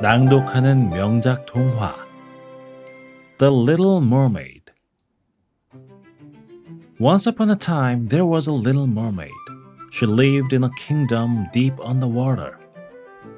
낭독하는 명작 동화 The Little Mermaid. Once upon a time there was a little mermaid. She lived in a kingdom deep underwater.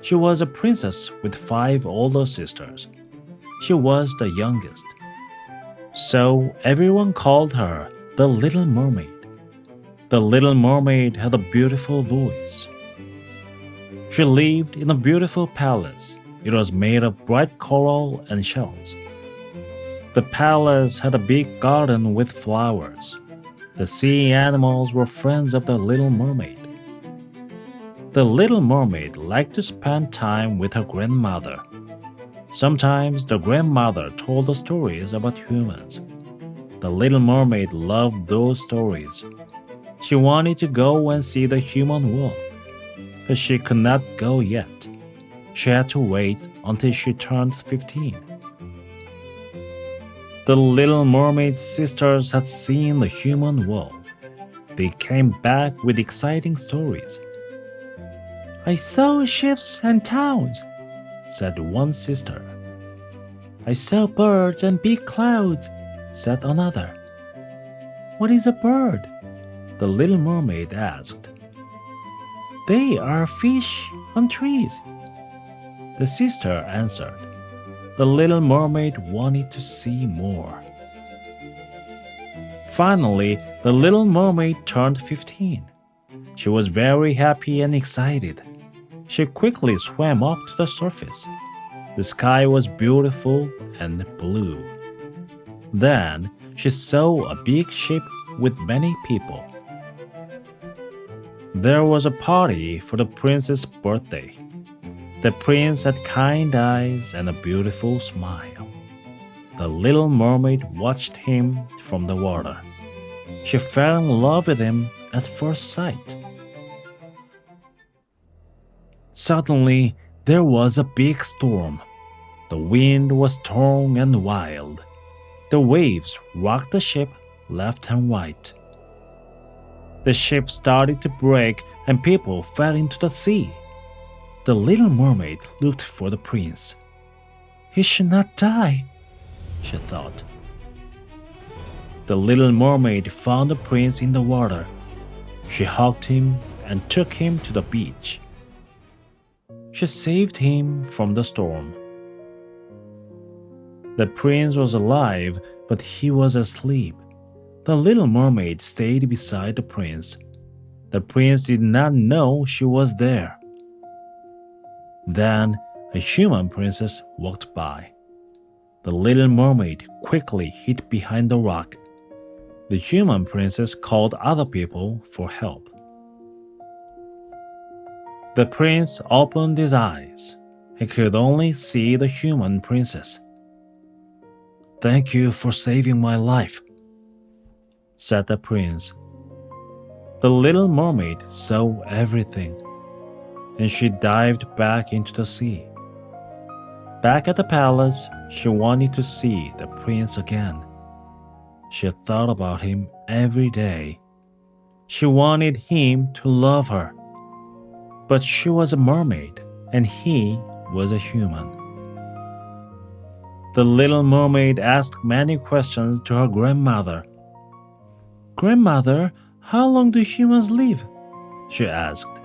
She was a princess with 5 older sisters. She was the youngest. So everyone called her the Little Mermaid. The Little Mermaid had a beautiful voice. She lived in a beautiful palace. It was made of bright coral and shells. The palace had a big garden with flowers. The sea animals were friends of the Little Mermaid. The Little Mermaid liked to spend time with her grandmother. Sometimes the grandmother told her stories about humans. The Little Mermaid loved those stories. She wanted to go and see the human world, but she could not go yet. She had to wait until she turned 15. The Little Mermaid's sisters had seen the human world. They came back with exciting stories. I saw ships and towns, said one sister. I saw birds and big clouds, said another. What is a bird? The Little Mermaid asked. They are fish on trees, the sister answered. The Little Mermaid wanted to see more. Finally, the Little Mermaid turned 15. She was very happy and excited. She quickly swam up to the surface. The sky was beautiful and blue. Then she saw a big ship with many people. There was a party for the prince's birthday. The prince had kind eyes and a beautiful smile. The Little Mermaid watched him from the water. She fell in love with him at first sight. Suddenly, there was a big storm. The wind was strong and wild. The waves rocked the ship left and right. The ship started to break and people fell into the sea. The Little Mermaid looked for the prince. He should not die, she thought. The Little Mermaid found the prince in the water. She hugged him and took him to the beach. She saved him from the storm. The prince was alive, but he was asleep. The Little Mermaid stayed beside the prince. The prince did not know she was there. Then a human princess walked by. The Little Mermaid quickly hid behind the rock. The human princess called other people for help. The prince opened his eyes. He could only see the human princess. Thank you for saving my life, said the prince. The Little Mermaid saw everything. And she dived back into the sea. Back at the palace, she wanted to see the prince again. She thought about him every day. She wanted him to love her. But she was a mermaid, and he was a human. The Little Mermaid asked many questions to her grandmother. Grandmother, how long do humans live? She asked.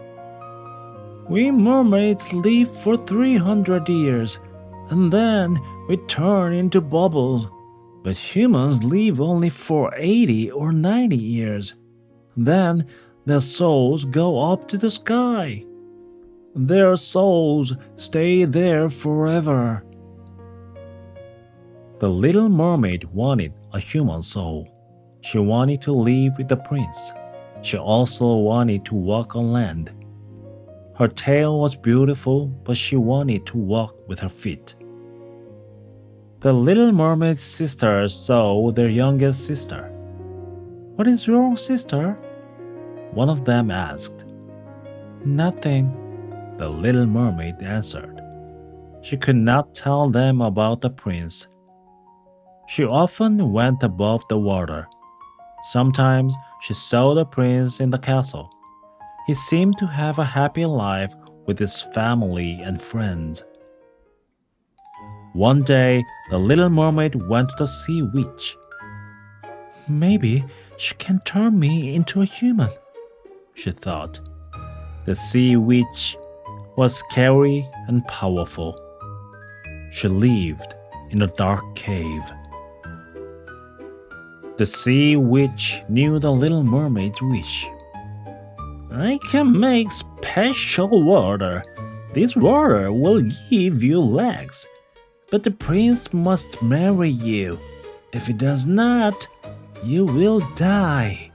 We mermaids live for 300 years, and then we turn into bubbles. But humans live only for 80 or 90 years. Then their souls go up to the sky. Their souls stay there forever. The Little Mermaid wanted a human soul. She wanted to live with the prince. She also wanted to walk on land. Her tail was beautiful, but she wanted to walk with her feet. The Little Mermaid's sisters saw their youngest sister. What is wrong, sister? One of them asked. Nothing, the Little Mermaid answered. She could not tell them about the prince. She often went above the water. Sometimes she saw the prince in the castle. He seemed to have a happy life with his family and friends. One day, the little mermaid went to the sea witch. Maybe she can turn me into a human, she thought. The sea witch was scary and powerful. She lived in a dark cave. The sea witch knew the little mermaid's wish. I can make special water. This water will give you legs. But the prince must marry you. If he does not, you will die,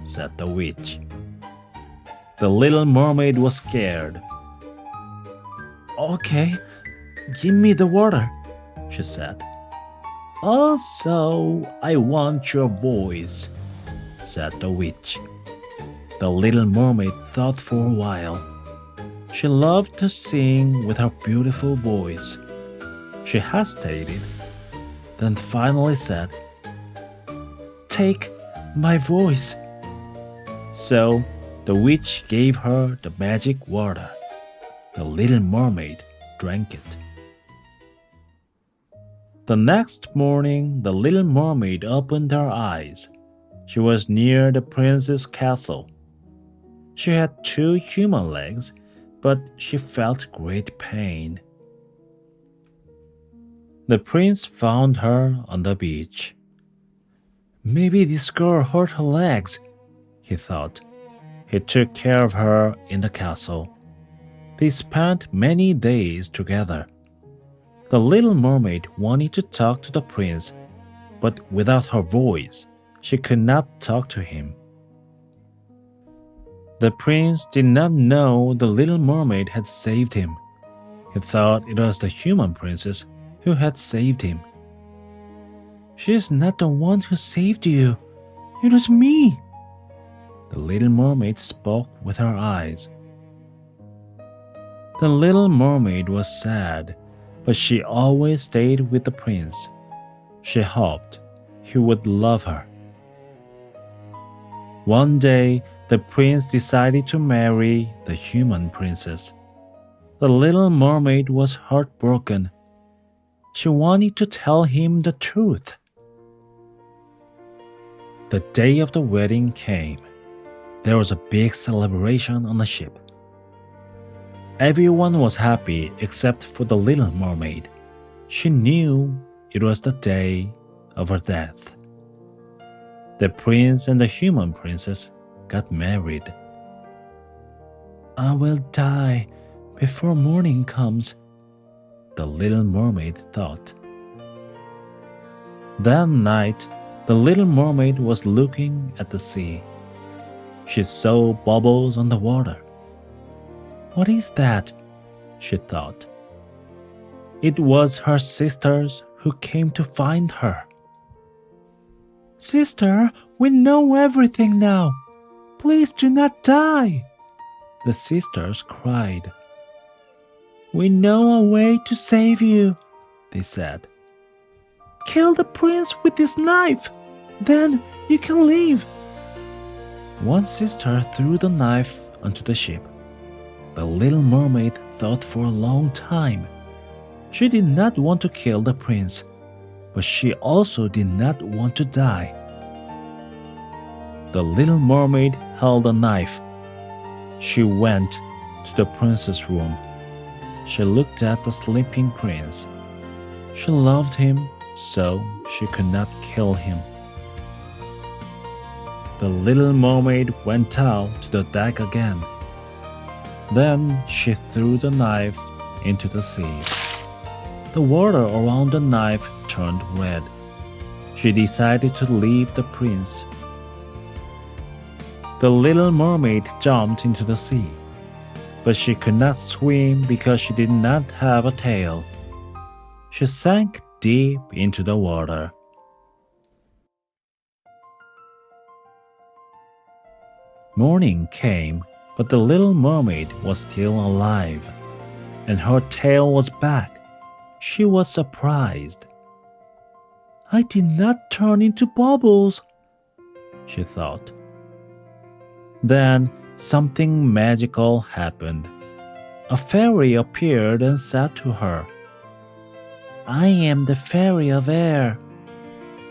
said the witch. The little mermaid was scared. Okay, give me the water, she said. Also, I want your voice, said the witch. The little mermaid thought for a while. She loved to sing with her beautiful voice. She hesitated, then finally said, Take my voice. So the witch gave her the magic water. The little mermaid drank it. The next morning, the little mermaid opened her eyes. She was near the prince's castle. She had 2 human legs, but she felt great pain. The prince found her on the beach. Maybe this girl hurt her legs, he thought. He took care of her in the castle. They spent many days together. The little mermaid wanted to talk to the prince, but without her voice, she could not talk to him. The prince did not know the little mermaid had saved him. He thought it was the human princess who had saved him. She is not the one who saved you. It was me. The little mermaid spoke with her eyes. The little mermaid was sad, but she always stayed with the prince. She hoped he would love her. One day, the prince decided to marry the human princess. The little mermaid was heartbroken. She wanted to tell him the truth. The day of the wedding came. There was a big celebration on the ship. Everyone was happy except for the little mermaid. She knew it was the day of her death. The prince and the human princess got married. I will die before morning comes, the little mermaid thought. That night, the little mermaid was looking at the sea. She saw bubbles on the water. What is that? She thought. It was her sisters who came to find her. Sister, we know everything now. Please do not die, the sisters cried. We know a way to save you, they said. Kill the prince with this knife, then you can leave. One sister threw the knife onto the ship. The little mermaid thought for a long time. She did not want to kill the prince, but she also did not want to die. The little mermaid held a knife. She went to the prince's room. She looked at the sleeping prince. She loved him, so she could not kill him. The little mermaid went out to the deck again. Then she threw the knife into the sea. The water around the knife turned red. She decided to leave the prince. The little mermaid jumped into the sea, but she could not swim because she did not have a tail. She sank deep into the water. Morning came, but the little mermaid was still alive, and her tail was back. She was surprised. I did not turn into bubbles, she thought. Then something magical happened. A fairy appeared and said to her, I am the fairy of air.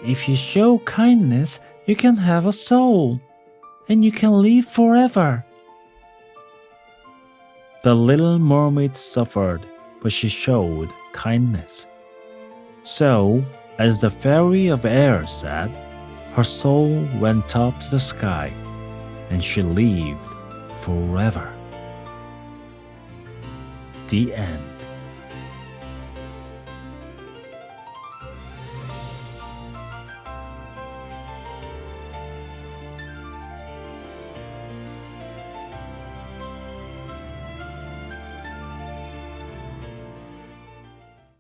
If you show kindness, you can have a soul, and you can live forever. The little mermaid suffered, but she showed kindness. So, as the fairy of air said, her soul went up to the sky, and she lived forever. The end.